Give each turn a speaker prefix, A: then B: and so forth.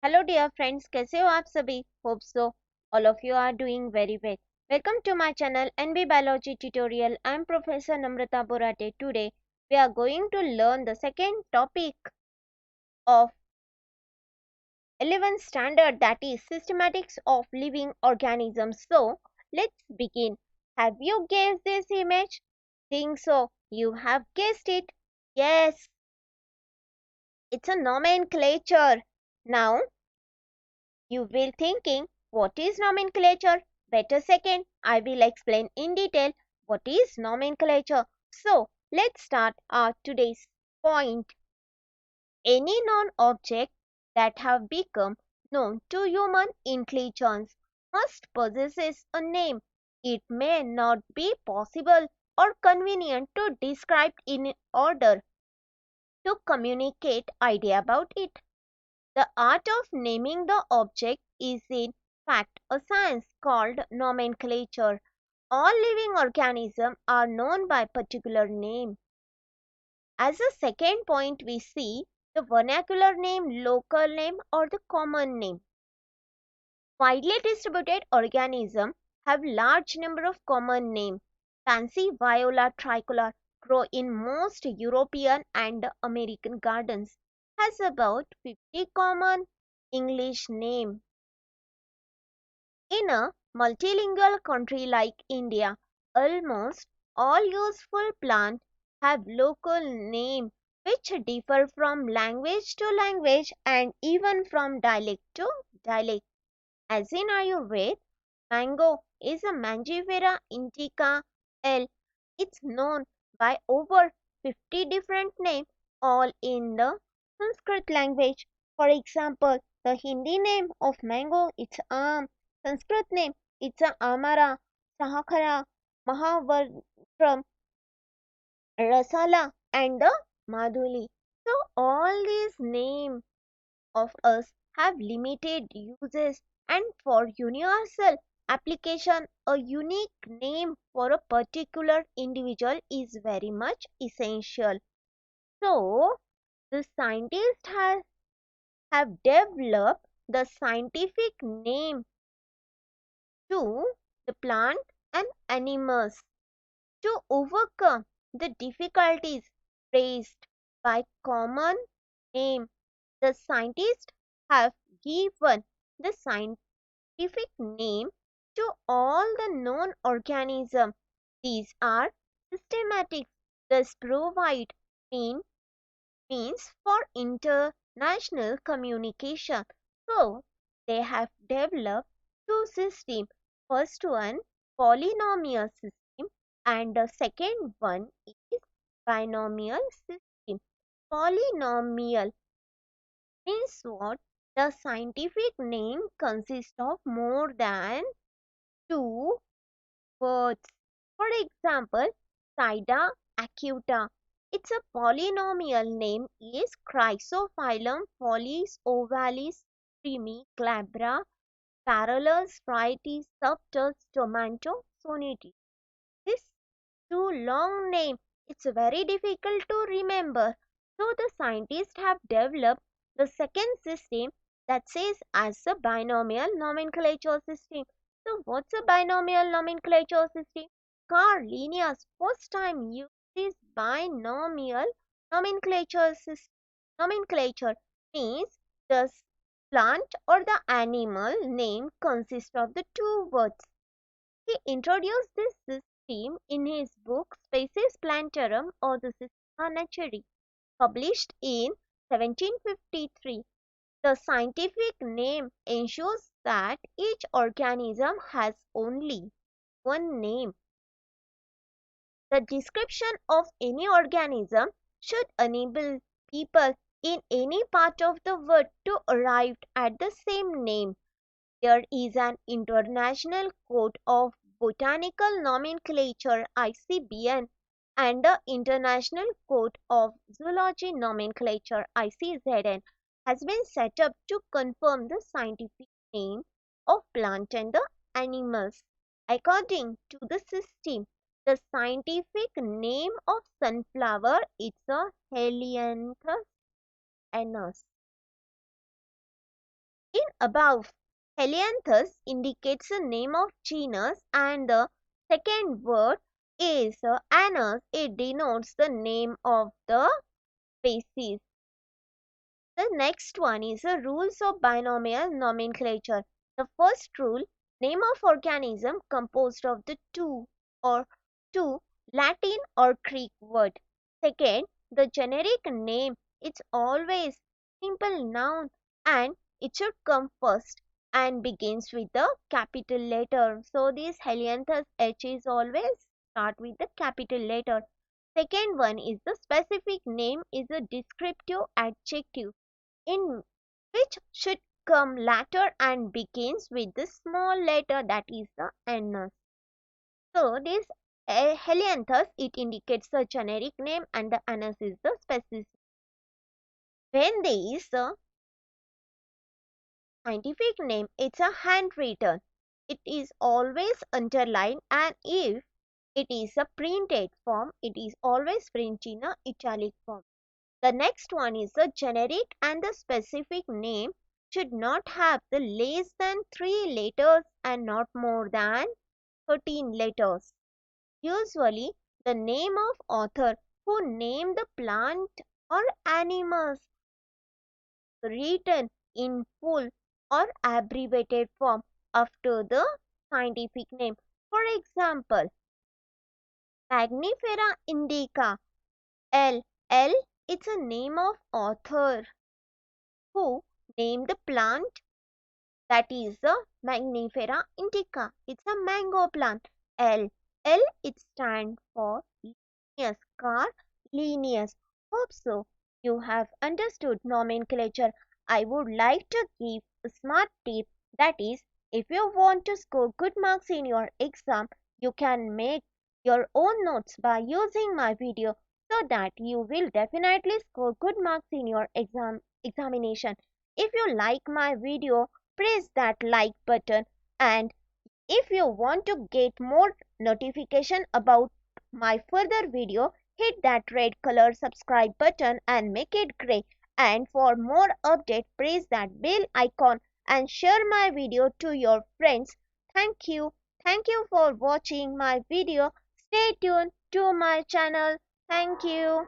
A: Hello dear friends, कैसे हो आप सभी? Hope so all of you are doing very well. Welcome to my channel NB Biology Tutorial. I am Professor Namrata Borate. Today we are going to learn the second topic of 11th standard, that is Systematics of Living Organisms. So let's begin. Have you guessed this image? Think so. You have guessed it. Yes, it's a nomenclature. Now you will thinking, what is nomenclature? Wait a second, I will explain in detail what is nomenclature. So, let's start our today's point. Any known object that have become known to human intelligence must possess a name. It may not be possible or convenient to describe in order to communicate idea about it. The art of naming the object is in fact a science called nomenclature. All living organisms are known by particular name. As a second point we see the vernacular name, local name or the common name. Widely distributed organisms have large number of common names. Fancy viola tricolor grow in most European and American gardens. Has about 50 common English names. In a multilingual country like India, almost all useful plants have local names which differ from language to language and even from dialect to dialect. As in Ayurveda, mango is a Mangifera indica L. It's known by over 50 different names, all in the Sanskrit language. For example, the Hindi name of mango is Am, Sanskrit name it's a Amara, Sahakara, Mahavardham, Rasala, and the Madhuli. So all these names of us have limited uses, and for universal application a unique name for a particular individual is very much essential. So the scientists have developed the scientific name to the plant and animals to overcome the difficulties raised by common name. The scientists have given the scientific name to all the known organisms. These are systematic, thus provide mean, means for international communication. So they have developed two systems. First one, polynomial system, and the second one is binomial system. Polynomial means what? The scientific name consists of more than two words. For example, Sida acuta. It's a polynomial name is Chrysophyllum follis ovalis primi glabra parallels varieties subtus tomato soniti. This too long name, it's very difficult to remember. So the scientists have developed the second system that says as a binomial nomenclature system. So what's a binomial nomenclature system? Carl Linnaeus first time used this binomial nomenclature system. Nomenclature means the plant or the animal name consists of the two words. He introduced this system in his book Species Plantarum or the Systema Naturae, published in 1753. The scientific name ensures that each organism has only one name. The description of any organism should enable people in any part of the world to arrive at the same name. There is an International Code of Botanical Nomenclature ICBN and the International Code of Zoology Nomenclature ICZN has been set up to confirm the scientific name of plant and the animals. According to the system, the scientific name of sunflower is a Helianthus anus. In above, Helianthus indicates the name of genus and the second word is anus. It denotes the name of the species. The next one is the rules of binomial nomenclature. The first rule, name of organism composed of the two Latin or Greek word. Second, the generic name, it's always simple noun and it should come first and begins with the capital letter. So this Helianthus H is always start with the capital letter. Second one is the specific name is a descriptive adjective in which should come later and begins with the small letter that is the N. So this Helianthus, it indicates the generic name and the anus is the specific. When there is a scientific name, it's a handwritten. It is always underlined, and if it is a printed form, it is always printed in a italic form. The next one is the generic and the specific name should not have the less than 3 letters and not more than 13 letters. Usually, the name of author who named the plant or animals written in full or abbreviated form after the scientific name. For example, Magnifera indica L. It's a name of author who named the plant that is the Magnifera indica. It's a mango plant. L. It stands for Linnaeus, Carl Linnaeus. Hope so. You have understood nomenclature. I would like to give a smart tip, that is, if you want to score good marks in your exam, you can make your own notes by using my video so that you will definitely score good marks in your examination. If you like my video, press that like button, and if you want to get more notification about my further video, hit that red color subscribe button and make it gray. And for more update, press that bell icon and share my video to your friends. Thank you. Thank you for watching my video. Stay tuned to my channel. Thank you.